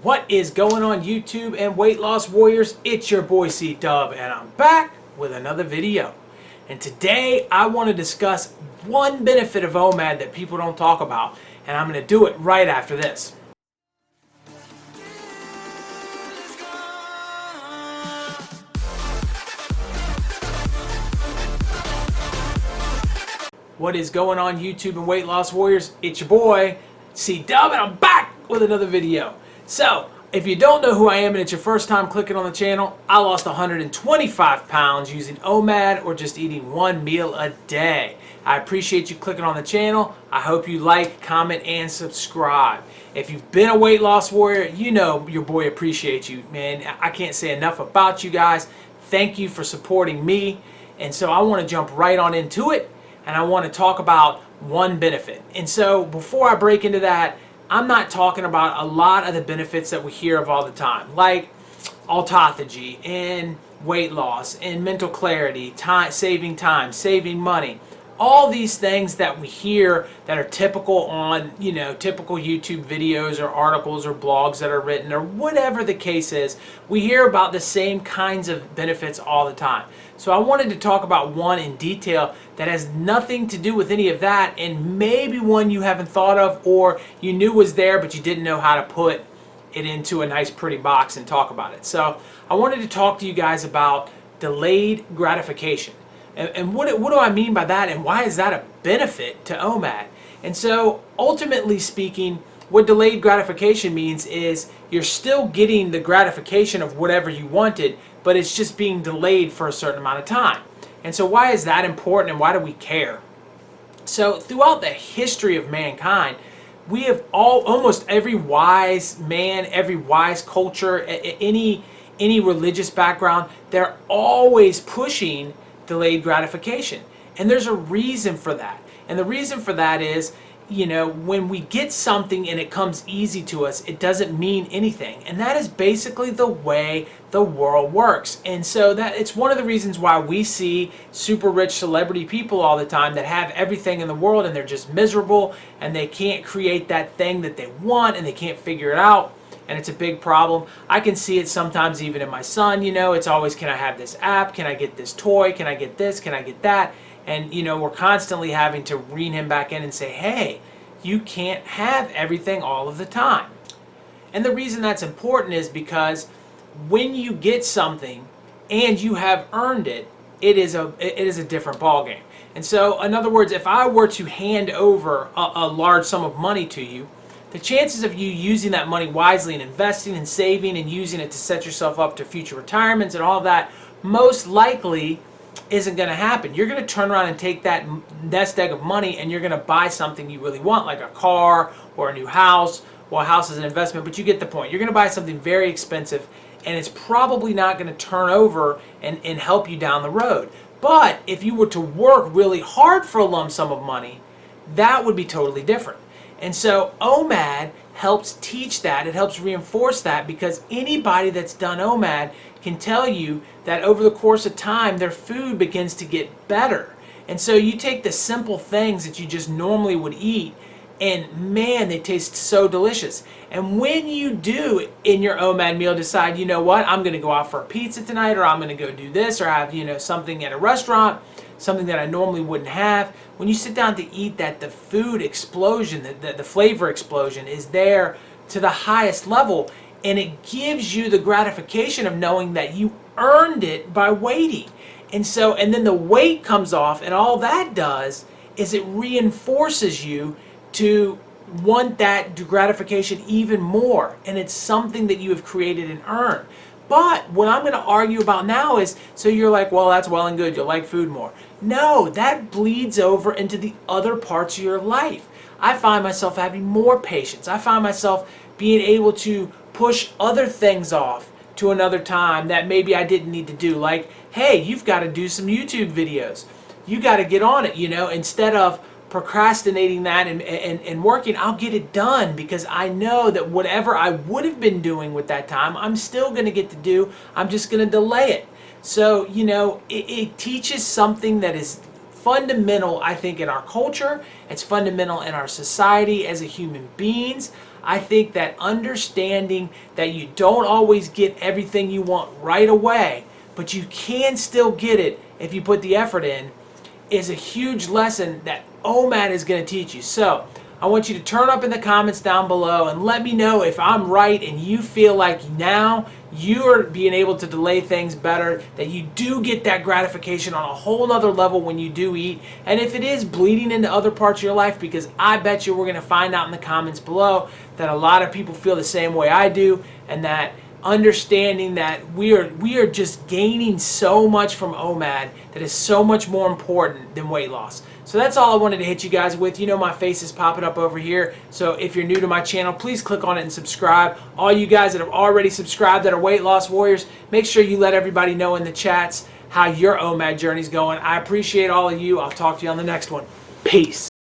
What is going on YouTube and weight loss warriors? It's your boy C-Dub and I'm back with another video. And today I want to discuss one benefit of OMAD that people don't talk about, and I'm going to do it right after this. What is going on YouTube and weight loss warriors? It's your boy C-Dub and I'm back with another video. So, if you don't know who I am and it's your first time clicking on the channel, I lost 125 pounds using OMAD or just eating one meal a day. I appreciate you clicking on the channel. I hope you like, comment, and subscribe. If you've been a weight loss warrior, you know your boy appreciates you, man. I can't say enough about you guys. Thank you for supporting me. And so I want to jump right on into it, and I want to talk about one benefit. And so before I break into that, I'm not talking about a lot of the benefits that we hear of all the time, like autophagy and weight loss and mental clarity, saving time, saving money. All these things that we hear that are typical on, typical YouTube videos or articles or blogs that are written or whatever the case is, we hear about the same kinds of benefits all the time. So I wanted to talk about one in detail that has nothing to do with any of that, and maybe one you haven't thought of or you knew was there but you didn't know how to put it into a nice pretty box and talk about it. So I wanted to talk to you guys about delayed gratification. And what do I mean by that, and why is that a benefit to OMAD? And so ultimately speaking, what delayed gratification means is you're still getting the gratification of whatever you wanted, but it's just being delayed for a certain amount of time. And so why is that important, and why do we care? So throughout the history of mankind, we have almost every wise man, every wise culture, any religious background, they're always pushing delayed gratification. And there's a reason for that. And the reason for that is, when we get something and it comes easy to us, it doesn't mean anything. And that is basically the way the world works. And so it's one of the reasons why we see super rich celebrity people all the time that have everything in the world and they're just miserable and they can't create that thing that they want and they can't figure it out. And it's a big problem. I can see it sometimes even in my son, it's always, can I have this app? Can I get this toy? Can I get this? Can I get that? And, we're constantly having to rein him back in and say, hey, you can't have everything all of the time. And the reason that's important is because when you get something and you have earned it, it is a different ballgame. And so, in other words, if I were to hand over a large sum of money to you, the chances of you using that money wisely and investing and saving and using it to set yourself up to future retirements and all of that most likely isn't going to happen. You're going to turn around and take that nest egg of money and you're going to buy something you really want, like a car or a new house. Well, a house is an investment, but you get the point. You're going to buy something very expensive and it's probably not going to turn over and help you down the road. But if you were to work really hard for a lump sum of money, that would be totally different. And so OMAD helps teach that. It helps reinforce that, because anybody that's done OMAD can tell you that over the course of time, their food begins to get better. And so you take the simple things that you just normally would eat, and man, they taste so delicious. And when you do in your OMAD meal decide, you know what, I'm going to go out for a pizza tonight, or I'm going to go do this, or have something at a restaurant, something that I normally wouldn't have. When you sit down to eat that, the food explosion, the flavor explosion is there to the highest level, and it gives you the gratification of knowing that you earned it by waiting. And then the weight comes off, and all that does is it reinforces you to want that gratification even more, and it's something that you have created and earned. But what I'm going to argue about now is, so you're like, well, that's well and good, you'll like food more. No, that bleeds over into the other parts of your life. I find myself having more patience. I find myself being able to push other things off to another time that maybe I didn't need to do. Like, hey, you've got to do some YouTube videos. You got to get on it, instead of procrastinating that and working, I'll get it done, because I know that whatever I would have been doing with that time, I'm still going to get to do. I'm just going to delay it. So, it teaches something that is fundamental, I think, in our culture. It's fundamental in our society as a human beings. I think that understanding that you don't always get everything you want right away, but you can still get it if you put the effort in, is a huge lesson that OMAD is going to teach you. So I want you to turn up in the comments down below and let me know if I'm right and you feel like now you are being able to delay things better, that you do get that gratification on a whole nother level when you do eat, and if it is bleeding into other parts of your life, because I bet you we're going to find out in the comments below that a lot of people feel the same way I do, and that understanding that we are just gaining so much from OMAD that is so much more important than weight loss. So that's all I wanted to hit you guys with. You know my face is popping up over here, so if you're new to my channel, please click on it and subscribe. All you guys that have already subscribed that are weight loss warriors, make sure you let everybody know in the chats how your OMAD journey's going. I appreciate all of you. I'll talk to you on the next one. Peace.